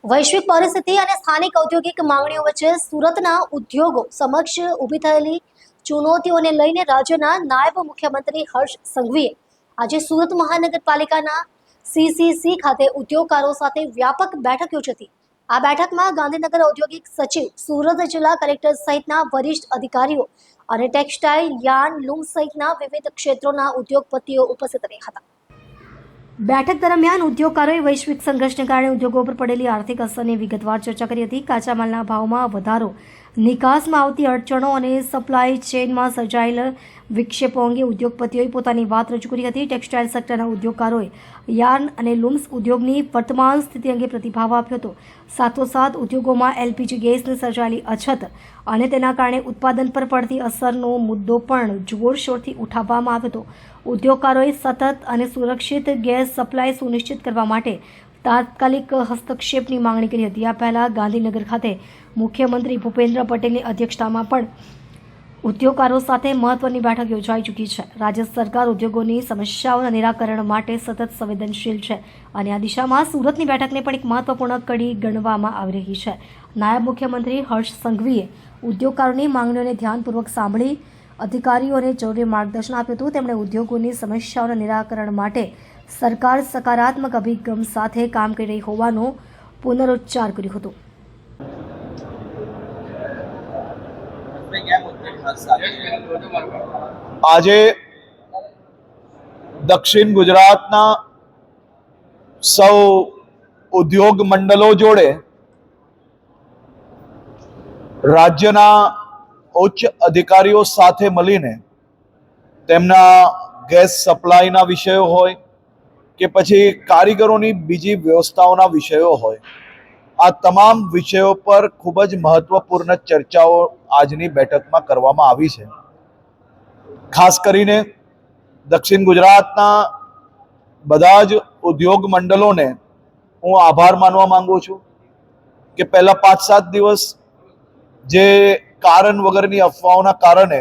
વૈશ્વિક પરિસ્થિતિ અને સ્થાનિક ઔદ્યોગિક માંગણીઓ વચ્ચે સુરતના ઉદ્યોગો સમક્ષ ઊભી થયેલી ચુનૌતીઓને લઈને રાજ્યના નાયબ મુખ્યમંત્રી હર્ષ સંઘવીએ આજે સુરત મહાનગરપાલિકાના સીસીસી ખાતે ઉદ્યોગકારો સાથે વ્યાપક બેઠક યોજી હતી। આ બેઠકમાં ગાંધીનગર ઔદ્યોગિક સચિવ, સુરત જિલ્લા કલેક્ટર સહિતના વરિષ્ઠ અધિકારીઓ અને ટેક્સટાઇલ, યાર્ન, લૂમ સહિતના વિવિધ ક્ષેત્રોના ઉદ્યોગપતિઓ ઉપસ્થિત રહ્યા હતા। બેઠક દરમિયાન ઉદ્યોગકારોએ વૈશ્વિક સંઘર્ષને કારણે ઉદ્યોગો પર પડેલી આર્થિક અસરની વિગતવાર ચર્ચા કરી હતી। કાચા માલના ભાવમાં વધારો, નિકાસમાં આવતી અડચણો અને સપ્લાય ચેઇનમાં સર્જાયેલ વિક્ષેપો અંગે ઉદ્યોગપતિઓએ પોતાની વાત રજૂ કરી હતી। ટેક્સટાઇલ સેક્ટરના ઉદ્યોગકારોએ યાર્ન અને લૂમ્સ ઉદ્યોગની વર્તમાન સ્થિતિ અંગે પ્રતિભાવ આપ્યો હતો। સાથોસાથ ઉદ્યોગોમાં એલપીજી ગેસની સર્જાયેલી અછત અને તેના કારણે ઉત્પાદન પર પડતી અસરનો મુદ્દો પણ જોરશોરથી ઉઠાવવામાં આવ્યો હતો। ઉદ્યોગકારોએ સતત અને સુરક્ષિત ગેસ સપ્લાય સુનિશ્ચિત કરવા માટે તાત્કાલિક હસ્તક્ષેપની માંગણી કરી હતી। આ પહેલા ગાંધીનગર ખાતે મુખ્યમંત્રી ભૂપેન્દ્ર પટેલની અધ્યક્ષતામાં પણ ઉદ્યોગકારો સાથે મહત્વની બેઠક યોજાઈ ચૂકી છે। રાજ્ય સરકાર ઉદ્યોગોની સમસ્યાઓના નિરાકરણ માટે સતત સંવેદનશીલ છે અને આ દિશામાં સુરતની બેઠકને પણ એક મહત્વપૂર્ણ કડી ગણવામાં આવી રહી છે। નાયબ મુખ્યમંત્રી હર્ષ સંઘવીએ ઉદ્યોગકારોની માંગણીઓને ધ્યાનપૂર્વક સાંભળી અધિકારીઓને જરૂરી માર્ગદર્શન આપ્યું હતું। તેમણે ઉદ્યોગોની સમસ્યાઓના નિરાકરણ માટે સરકાર સકારાત્મક અભિગમ સાથે કામ કરી રહી હોવાનો પુનરુચ્ચાર કર્યો હતો। આજે દક્ષિણ ગુજરાતના સૌ ઉદ્યોગ મંડળો જોડે રાજ્યના ઉચ્ચ અધિકારીઓ સાથે મળીને તેમના ગેસ સપ્લાયના વિષયો હોય કે પછી કારીગરોની બીજી વ્યવસ્થાઓના વિષયો હોય, આ તમામ વિષયો પર ખૂબ જ મહત્વપૂર્ણ ચર્ચાઓ આજની બેઠકમાં કરવામાં આવી છે। ખાસ કરીને દક્ષિણ ગુજરાતના બધા જ ઉદ્યોગ મંડળોને હું આભાર માનવા માંગુ છું કે પહેલા 5-7 દિવસ જે કારણ વગરની અફવાઓના કારણે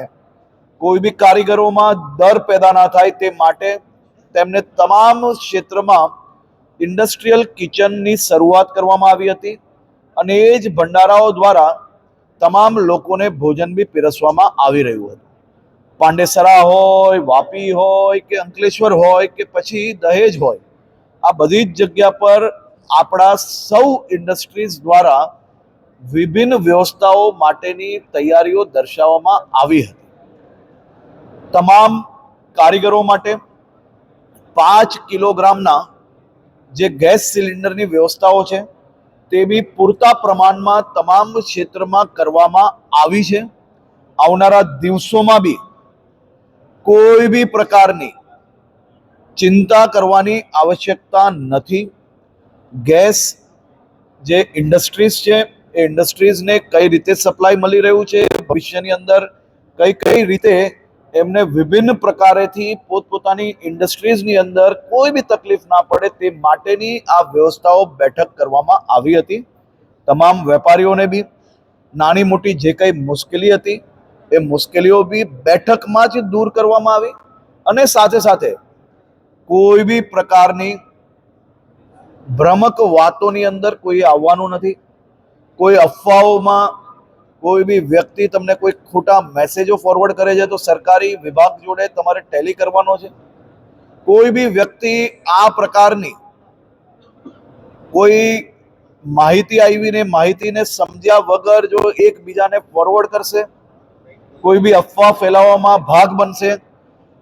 કોઈ બી કારીગરોમાં ડર પેદા ના થાય તે માટે તેમને તમામ ક્ષેત્રમાં ઇન્ડસ્ટ્રીયલ કિચનની શરૂઆત કરવામાં આવી હતી અને એ જ ભંડારાઓ દ્વારા તમામ લોકોને ભોજન બી પીરસવામાં આવી રહ્યું હતું। પાંડેસરા હોય, વાપી હોય કે અંકલેશ્વર હોય કે પછી દહેજ હોય, આ બધી જ જગ્યા પર આપણા સૌ ઇન્ડસ્ટ્રીઝ દ્વારા વિભિન્ન વ્યવસ્થાઓ માટેની તૈયારીઓ દર્શાવવામાં આવી હતી। તમામ કારીગરો માટે 5 કિલોગ્રામના જે ગેસ સિલિન્ડરની વ્યવસ્થાઓ છે તે બી પૂરતા પ્રમાણમાં તમામ ક્ષેત્રમાં કરવામાં આવી છે। આવનારા દિવસોમાં બી કોઈ બી પ્રકારની ચિંતા કરવાની આવશ્યકતા નથી। ગેસ જે ઇન્ડસ્ટ્રીઝ છે એ ઇન્ડસ્ટ્રીઝને કઈ રીતે સપ્લાય મળી રહ્યું છે, ભવિષ્યની અંદર કઈ રીતે એમને વિભિન્ન પ્રકારેથી પોતપોતાની ઇન્ડસ્ટ્રીઝની અંદર કોઈ બી તકલીફ ના પડે તે માટેની આ વ્યવસ્થાઓ બેઠક કરવામાં આવી હતી। તમામ વેપારીઓને બી નાની મોટી જે કંઈ મુશ્કેલી હતી એ મુશ્કેલીઓ બી બેઠકમાં જ દૂર કરવામાં આવી અને સાથે સાથે કોઈ બી પ્રકારની ભ્રામક વાતોની અંદર કોઈ આવવાનું નથી। કોઈ અફવાઓમાં કોઈ બી વ્યક્તિ તમને કોઈ ખોટા મેસેજો ફોરવર્ડ કરે છે તો સરકારી વિભાગ જોડે તમારે ટેલી કરવાનો છે। કોઈ બી વ્યક્તિ આ પ્રકારની કોઈ માહિતી આવીને માહિતીને સમજ્યા વગર જો એકબીજાને ફોરવર્ડ કરશે, કોઈ બી અફવા ફેલાવવામાં ભાગ બનશે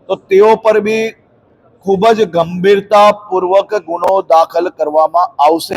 તો તેઓ પર બી ખૂબ જ ગંભીરતાપૂર્વક ગુનો દાખલ કરવામાં આવશે।